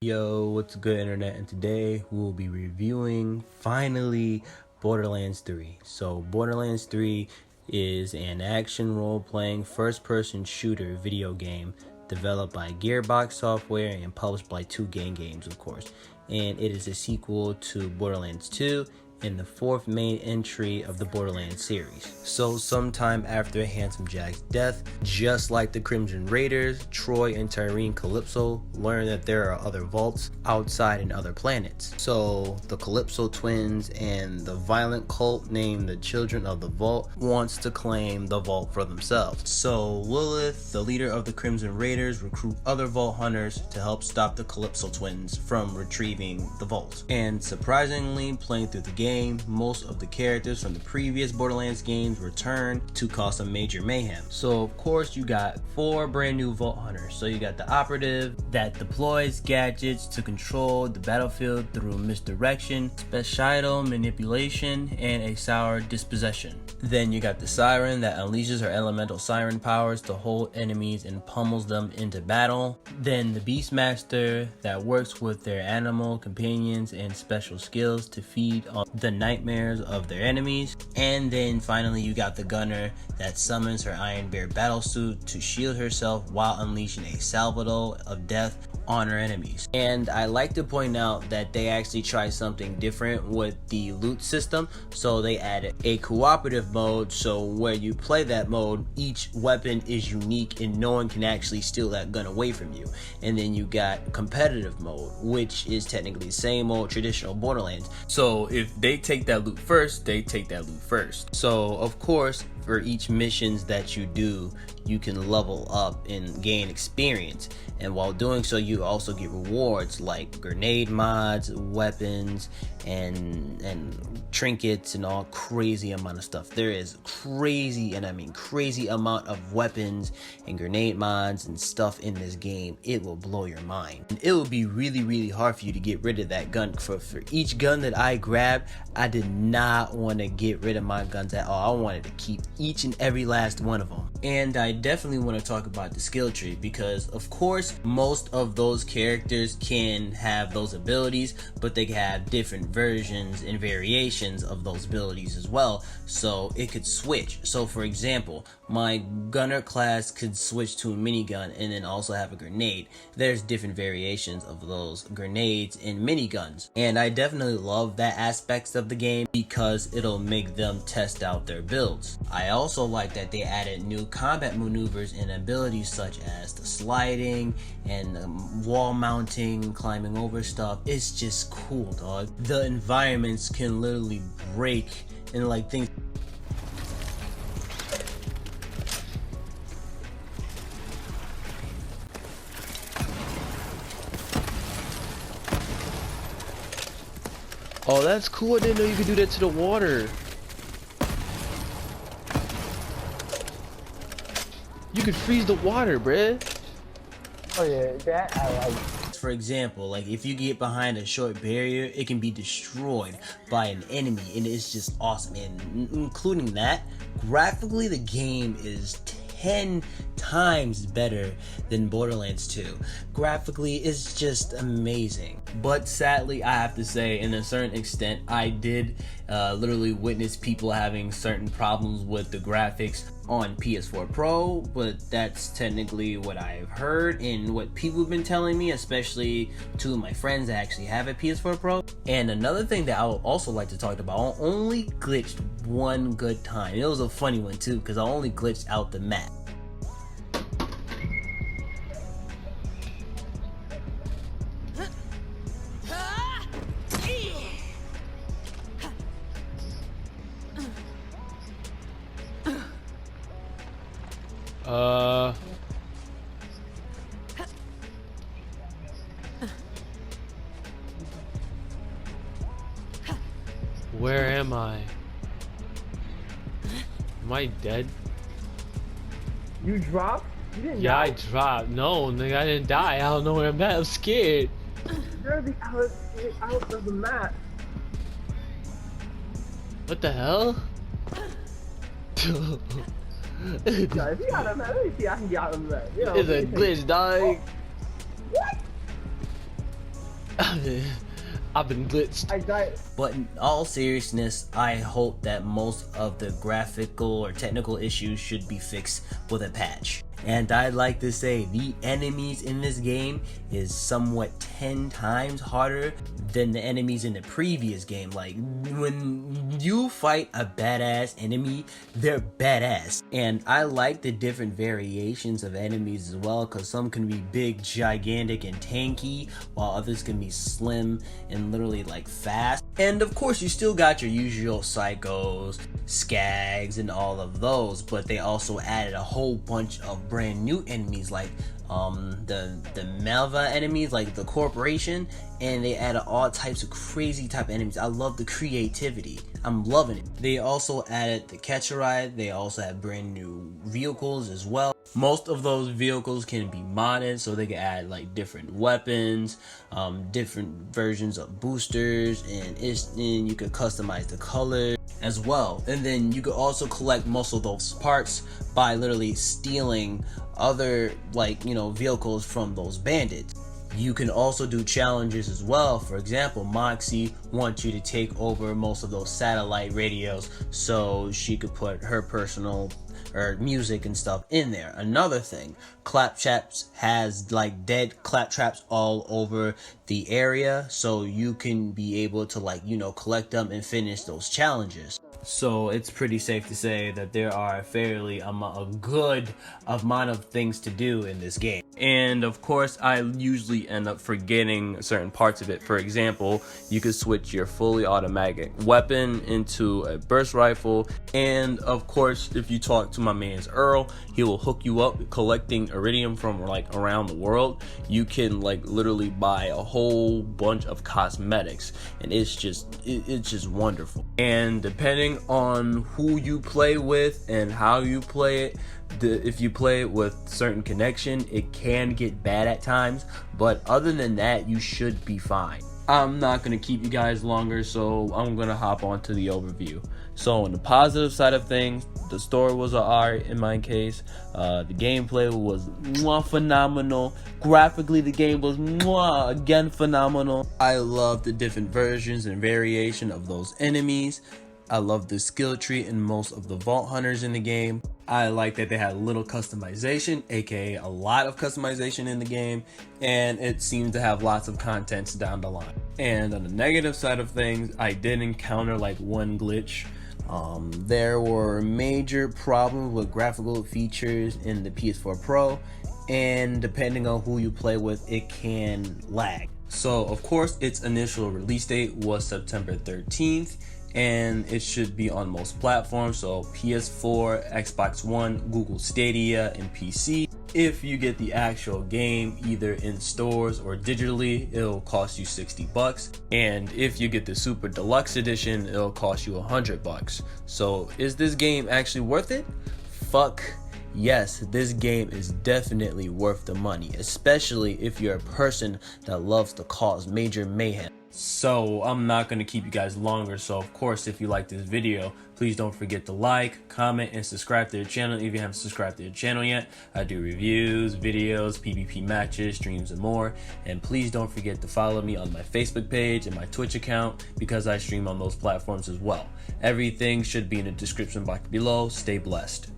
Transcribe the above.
Yo, what's good, internet? And today we'll be reviewing finally Borderlands 3. So Borderlands 3 is an action role-playing first-person shooter video game developed by Gearbox Software and published by 2Gang Games, of course. And it is a sequel to Borderlands 2 and the fourth main entry of the Borderlands series. So sometime after Handsome Jack's death, just like the Crimson Raiders, Troy and Tyreen Calypso learn that there are other vaults outside in other planets. So the Calypso twins and the violent cult named the Children of the Vault wants to claim the vault for themselves. So Lilith, the leader of the Crimson Raiders, recruit other vault hunters to help stop the Calypso twins from retrieving the vault. And surprisingly, playing through the game, most of the characters from the previous Borderlands games return to cause some major mayhem. So of course you got 4 brand new vault hunters. So you got the operative that deploys gadgets to control the battlefield through misdirection, special manipulation, and a sour dispossession. Then you got the siren that unleashes her elemental siren powers to hold enemies and pummels them into battle. Then the beastmaster that works with their animal companions and special skills to feed on the nightmares of their enemies. And then finally you got the gunner that summons her Iron Bear battlesuit to shield herself while unleashing a salvo of death on her enemies. And I like to point out that they actually tried something different with the loot system. So they added a cooperative mode, so where you play that mode, each weapon is unique and no one can actually steal that gun away from you. And then you got competitive mode, which is technically the same old traditional Borderlands. So if they take that loot first, they take that loot first. So of course, for each missions that you do, you can level up and gain experience, and while doing so you also get rewards like grenade mods, weapons, and trinkets, and all crazy amount of stuff. There is crazy, and I mean crazy amount of weapons and grenade mods and stuff in this game. It will blow your mind, and it will be really hard for you to get rid of that gun. For each gun that I grabbed, I did not want to get rid of my guns at all. I wanted to keep each and every last one of them. And I definitely want to talk about the skill tree, because of course most of those characters can have those abilities, but they can have different versions and variations of those abilities as well, so it could switch. So for example, my gunner class could switch to a minigun and then also have a grenade. There's different variations of those grenades and miniguns, and I definitely love that aspects of the game because it'll make them test out their builds. I also like that they added new combat maneuvers and abilities such as the sliding and wall mounting, climbing over stuff. It's just cool, dog. The environments can literally break and like things. Oh, that's cool. I didn't know you could do that to the water. You could freeze the water, bruh. Oh yeah, that I like. For example, like if you get behind a short barrier, it can be destroyed by an enemy, and it's just awesome. And including that, graphically the game is 10 times better than Borderlands 2. Graphically, it's just amazing. But sadly, I have to say, in a certain extent, I did literally witness people having certain problems with the graphics on PS4 Pro, but that's technically what I've heard and what people have been telling me, especially 2 of my friends that actually have a PS4 Pro. And another thing that I would also like to talk about, I only glitched one good time. It was a funny one too, because I only glitched out the map. Where am I? Am I dead? You dropped? You didn't Yeah, die? I dropped. No, nigga, I didn't die. I don't know where I'm at. I'm scared. You're the out of the map. What the hell? Yeah, if you got a map, let me see. I can get out of the map. You know, It's a glitch, dog. What? I've been glitched. I died. But in all seriousness, I hope that most of the graphical or technical issues should be fixed with a patch. And I'd like to say the enemies in this game is somewhat 10 times harder than the enemies in the previous game. Like, when you fight a badass enemy, they're badass. And I like the different variations of enemies as well, because some can be big, gigantic, and tanky, while others can be slim and literally like fast. And of course, you still got your usual psychos, skags, and all of those, but they also added a whole bunch of brand new enemies like the Malva enemies, like the corporation, and they added all types of crazy type of enemies. I love the creativity. I'm loving it. They also added the catch a ride. They also have brand new vehicles as well. Most of those vehicles can be modded, so they can add like different weapons, different versions of boosters, and you could customize the color as well. And then you could also collect most of those parts by literally stealing other, like, you know, vehicles from those bandits. You can also do challenges as well. For example, Moxie wants you to take over most of those satellite radios so she could put her personal or music and stuff in there. Another thing, Claptraps has like dead Claptraps all over the area, so you can be able to, like, you know, collect them and finish those challenges. So it's pretty safe to say that there are a good amount of things to do in this game. And of course, I usually end up forgetting certain parts of it. For example, you could switch your fully automatic weapon into a burst rifle. And of course, if you talk to my man's Earl, he will hook you up collecting iridium from like around the world. You can like literally buy a whole bunch of cosmetics, and it's just wonderful. And depending on who you play with and how you play it, if you play it with certain connection, it can get bad at times, but other than that, you should be fine. I'm not going to keep you guys longer, so I'm going to hop on to the overview. So on the positive side of things, the story was alright in my case. The gameplay was phenomenal. Graphically, the game was again phenomenal. I love the different versions and variation of those enemies. I love the skill tree in most of the vault hunters in the game. I like that they had little customization, aka a lot of customization in the game, and it seems to have lots of contents down the line. And on the negative side of things, I did encounter like one glitch. There were major problems with graphical features in the PS4 Pro, and depending on who you play with, it can lag. So of course, its initial release date was September 13th, and it should be on most platforms, so PS4, Xbox One, Google Stadia, and PC. If you get the actual game either in stores or digitally, it'll cost you $60, and if you get the Super Deluxe Edition, it'll cost you $100. So is this game actually worth it? Fuck yes, this game is definitely worth the money, especially if you're a person that loves to cause major mayhem. So I'm not going to keep you guys longer, so of course, if you like this video, please don't forget to like, comment, and subscribe to the channel if you haven't subscribed to the channel yet. I do reviews, videos, PvP matches, streams, and more. And please don't forget to follow me on my Facebook page and my Twitch account, because I stream on those platforms as well. Everything should be in the description box below. Stay blessed.